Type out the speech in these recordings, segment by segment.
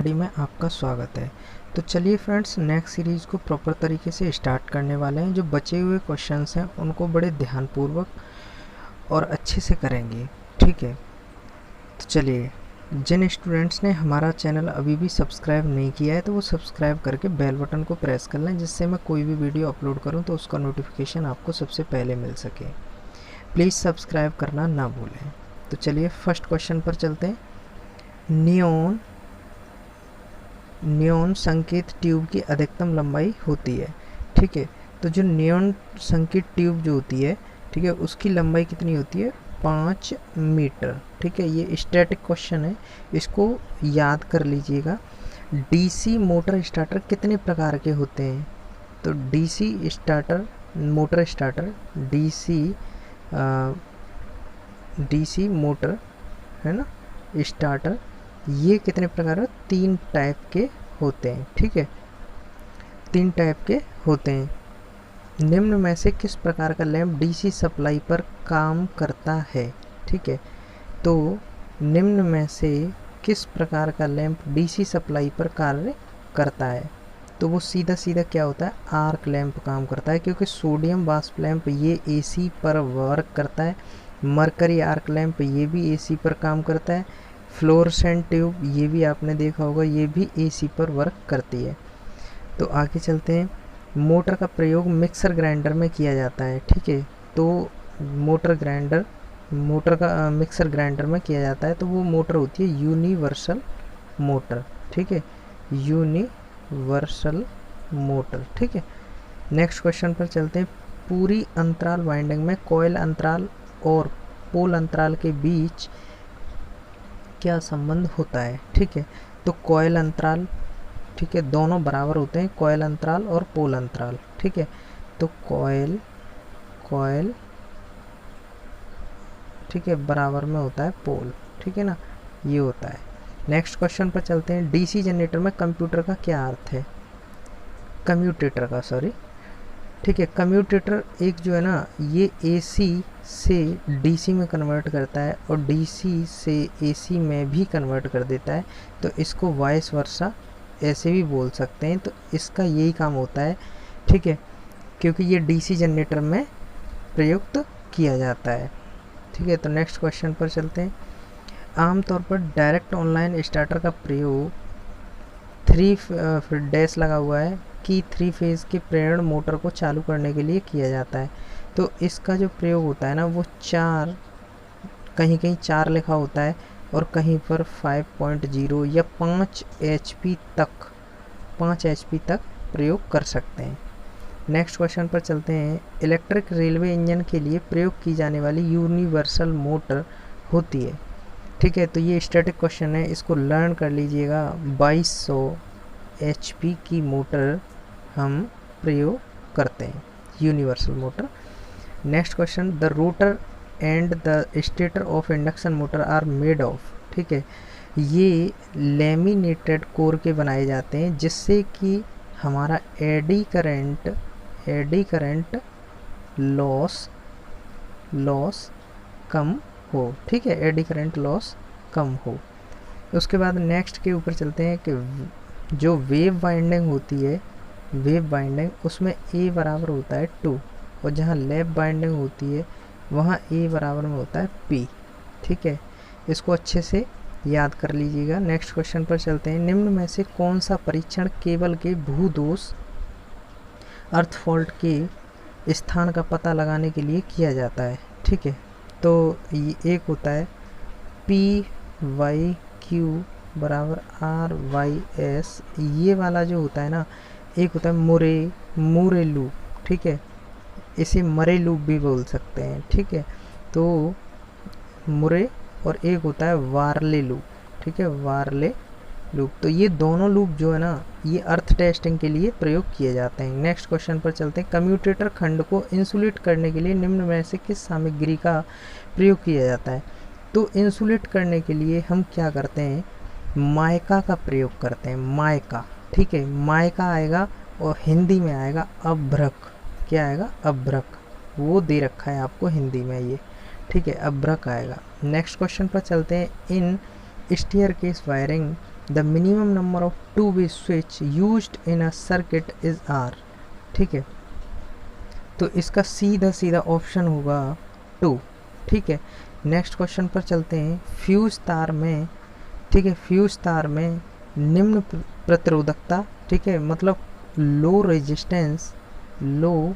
Study में आपका स्वागत है। तो चलिए फ्रेंड्स, नेक्स्ट सीरीज़ को प्रॉपर तरीके से स्टार्ट करने वाले हैं। जो बचे हुए क्वेश्चंस हैं उनको बड़े ध्यानपूर्वक और अच्छे से करेंगे, ठीक है। तो चलिए, जिन स्टूडेंट्स ने हमारा चैनल अभी भी सब्सक्राइब नहीं किया है तो वो सब्सक्राइब करके बेल बटन को प्रेस कर लें, जिससे मैं कोई भी वीडियो अपलोड करूँ तो उसका नोटिफिकेशन आपको सबसे पहले मिल सके। प्लीज़ सब्सक्राइब करना ना भूलें। तो चलिए फर्स्ट क्वेश्चन पर चलते हैं। नियॉन संकेत ट्यूब की अधिकतम लंबाई होती है, ठीक है। तो जो नियॉन संकेत ट्यूब जो होती है, ठीक है, उसकी लंबाई कितनी होती है? 5 मीटर, ठीक है। ये स्टैटिक क्वेश्चन है, इसको याद कर लीजिएगा। डीसी मोटर स्टार्टर कितने प्रकार के होते हैं? तो DC motor starter DC motor है ना, स्टार्टर, ये कितने प्रकार के? 3 टाइप के होते हैं, ठीक है। 3 टाइप के होते हैं। निम्न में से किस प्रकार का लैंप डीसी सप्लाई पर काम करता है? ठीक है, तो निम्न में से किस प्रकार का लैंप डीसी सप्लाई पर कार्य करता है? तो वो सीधा सीधा क्या होता है? आर्क लैंप काम करता है, क्योंकि सोडियम वाष्प लैंप ये एसी पर वर्क करता है। मरकरी आर्क लैंप ये भी एसी पर काम करता है। फ्लोरेसेंट ट्यूब ये भी आपने देखा होगा, ये भी एसी पर वर्क करती है। तो आगे चलते हैं। मोटर का प्रयोग मिक्सर ग्राइंडर में किया जाता है, ठीक है। तो मोटर का मिक्सर ग्राइंडर में किया जाता है, तो वो मोटर होती है यूनिवर्सल मोटर, ठीक है, यूनिवर्सल मोटर, ठीक है। नेक्स्ट क्वेश्चन पर चलते हैं। पूरी अंतराल वाइंडिंग में कॉइल अंतराल और पोल अंतराल के बीच क्या संबंध होता है? ठीक है, तो कॉइल अंतराल, ठीक है, दोनों बराबर होते हैं, कॉइल अंतराल और पोल अंतराल, ठीक है। तो कॉइल ठीक है बराबर में होता है पोल, ठीक है ना, ये होता है। नेक्स्ट क्वेश्चन पर चलते हैं। डीसी जनरेटर में कंप्यूटर का क्या अर्थ है? कम्यूटेटर का, सॉरी, ठीक है। कम्यूटेटर एक जो है ना, ये एसी से डीसी में कन्वर्ट करता है और डीसी से एसी में भी कन्वर्ट कर देता है, तो इसको वाइस वर्सा ऐसे भी बोल सकते हैं। तो इसका यही काम होता है, ठीक है, क्योंकि ये डीसी जनरेटर में प्रयुक्त किया जाता है, ठीक है। तो नेक्स्ट क्वेश्चन पर चलते हैं। आमतौर पर डायरेक्ट ऑनलाइन स्टार्टर का प्रयोग 3 डैश लगा हुआ है कि 3 फेज़ के प्रेरण मोटर को चालू करने के लिए किया जाता है। तो इसका जो प्रयोग होता है ना, वो 4, कहीं कहीं 4 लिखा होता है और कहीं पर 5.0 या 5 HP तक प्रयोग कर सकते हैं। नेक्स्ट क्वेश्चन पर चलते हैं। इलेक्ट्रिक रेलवे इंजन के लिए प्रयोग की जाने वाली यूनिवर्सल मोटर होती है, ठीक है। तो ये स्टैटिक क्वेश्चन है, इसको लर्न कर लीजिएगा। 2200 HP की मोटर हम प्रयोग करते हैं, universal motor. Next question. The rotor and the stator of induction motor are made of, ठीक है, ये लेमिनेटेड कोर के बनाए जाते हैं, जिससे कि हमारा एडी करंट लॉस कम हो, ठीक है, एडी करंट लॉस कम हो। उसके बाद नेक्स्ट के ऊपर चलते हैं कि जो वेव वाइंडिंग होती है, वेव वाइंडिंग, उसमें ए बराबर होता है 2, और जहाँ लैप वाइंडिंग होती है वहाँ ए बराबर में होता है पी, ठीक है। इसको अच्छे से याद कर लीजिएगा। नेक्स्ट क्वेश्चन पर चलते हैं। निम्न में से कौन सा परीक्षण केबल के भूदोष अर्थ फॉल्ट के स्थान का पता लगाने के लिए किया जाता है, ठीक है। तो ये एक होता है PYQ बराबर RYS, ये वाला जो होता है ना, एक होता है मुरे लूप, ठीक है, इसे मरे लूप भी बोल सकते हैं, ठीक है। तो मुरे, और एक होता है वार्ले लूप, ठीक है, वार्ले लूप। तो ये दोनों लूप जो है ना, ये अर्थ टेस्टिंग के लिए प्रयोग किए जाते हैं। नेक्स्ट क्वेश्चन पर चलते हैं। कम्यूटेटर खंड को इंसुलेट करने के लिए निम्न में से किस सामग्री का प्रयोग किया जाता है? तो इंसुलेट करने के लिए हम क्या करते हैं? माइका का प्रयोग करते हैं, माइका, ठीक है। माइका आएगा और हिंदी में आएगा अभ्रक, क्या आएगा? अभ्रक, वो दे रखा है आपको हिंदी में ये, ठीक है, अभ्रक आएगा। नेक्स्ट क्वेश्चन पर चलते हैं। In staircase wiring the minimum number of two way switch used in a circuit is are. ठीक है, तो इसका सीधा सीधा ऑप्शन होगा 2। ठीक है, नेक्स्ट क्वेश्चन पर चलते हैं। फ्यूज तार में, ठीक है, फ्यूज तार में निम्न प्रतिरोधकता, ठीक है, मतलब लो रेजिस्टेंस, लो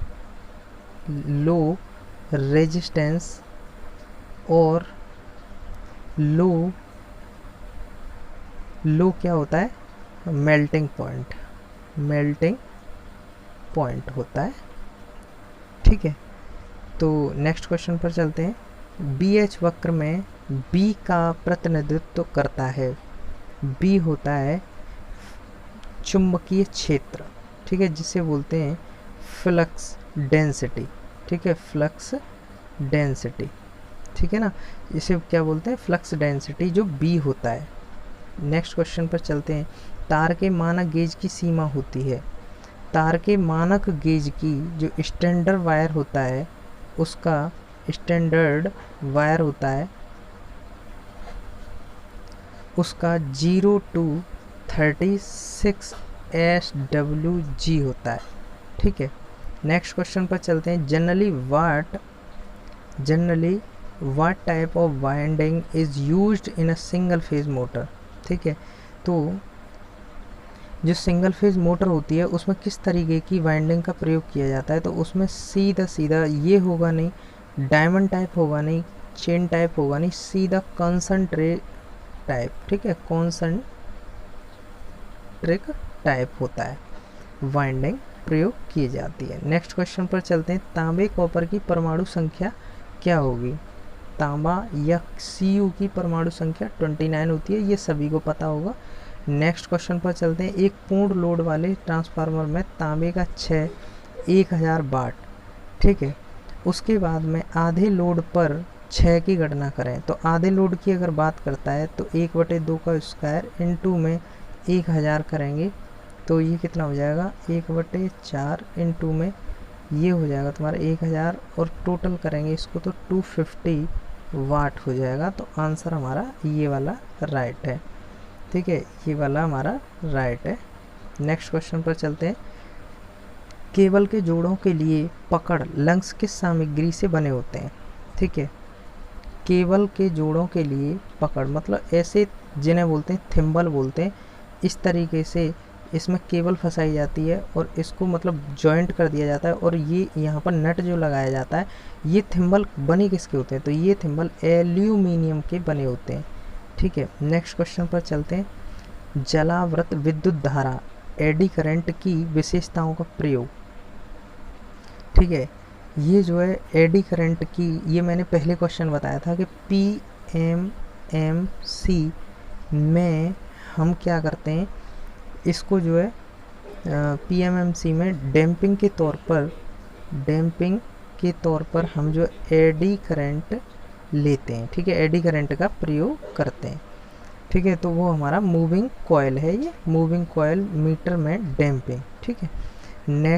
रेजिस्टेंस और लो क्या होता है, मेल्टिंग पॉइंट होता है। ठीक है, तो नेक्स्ट क्वेश्चन पर चलते हैं। BH वक्र में B का प्रतिनिधित्व करता है। B होता है चुंबकीय क्षेत्र, ठीक है, जिसे बोलते हैं फ्लक्स डेंसिटी। ठीक है, फ्लक्स डेंसिटी, ठीक है ना, इसे क्या बोलते हैं, फ्लक्स डेंसिटी, जो B होता है। नेक्स्ट क्वेश्चन पर चलते हैं। तार के मानक गेज की सीमा होती है। तार के मानक गेज की जो स्टैंडर्ड वायर होता है, उसका स्टैंडर्ड वायर होता है, उसका 0 to 36 SWG होता है। ठीक है, नेक्स्ट क्वेश्चन पर चलते हैं। Generally what type of winding is used in a single phase motor. ठीक है, तो जो सिंगल फेज मोटर होती है उसमें किस तरीके की वाइंडिंग का प्रयोग किया जाता है, तो उसमें सीधा ये होगा नहीं, डायमंड टाइप होगा नहीं, चेन टाइप होगा नहीं, सीधा कॉन्सेंट्रिक टाइप, ठीक है, कॉन्सेंट्रिक टाइप होता है, वाइंडिंग प्रयोग की जाती है। नेक्स्ट क्वेश्चन पर चलते हैं। तांबे कॉपर की परमाणु संख्या क्या होगी। तांबा या Cu की परमाणु संख्या 29 होती है, ये सभी को पता होगा। नेक्स्ट क्वेश्चन पर चलते हैं। एक पूर्ण लोड वाले ट्रांसफार्मर में तांबे का 1000 वाट, ठीक है, उसके बाद में आधे लोड पर 6 की गणना करें, तो आधे लोड की अगर बात करता है तो 1/2 का स्क्वायर इंटू में 1000 करेंगे, तो ये कितना हो जाएगा, 1/4 इंटू में ये हो जाएगा तुम्हारा 1000, और टोटल करेंगे इसको तो 250 वाट हो जाएगा। तो आंसर हमारा ये वाला राइट है। ठीक है, ये वाला हमारा राइट है। नेक्स्ट क्वेश्चन पर चलते हैं। केबल के जोड़ों के लिए पकड़ लंग्स किस सामग्री से बने होते हैं। ठीक है, केबल के जोड़ों के लिए पकड़ मतलब ऐसे जिन्हें बोलते हैं थिम्बल बोलते हैं, इस तरीके से इसमें केबल फंसाई जाती है और इसको मतलब जॉइंट कर दिया जाता है, और ये यहाँ पर नट जो लगाया जाता है, ये थिम्बल बने किसके होते हैं, तो ये थिम्बल एल्यूमिनियम के बने होते हैं। ठीक है, नेक्स्ट क्वेश्चन पर चलते हैं। जलावृत विद्युत धारा एडी करंट की विशेषताओं का प्रयोग। ठीक है, ये जो है एडी करंट की, ये मैंने पहले क्वेश्चन बताया था कि PMMC में हम क्या करते हैं, इसको जो है PMMC में डैम्पिंग के तौर पर हम जो एडी करंट लेते हैं। ठीक है, एडी करंट का प्रयोग करते हैं। ठीक है, तो वो हमारा मूविंग कॉयल है, ये मूविंग कॉयल मीटर में डैम्पिंग। ठीक है, नेक्स्ट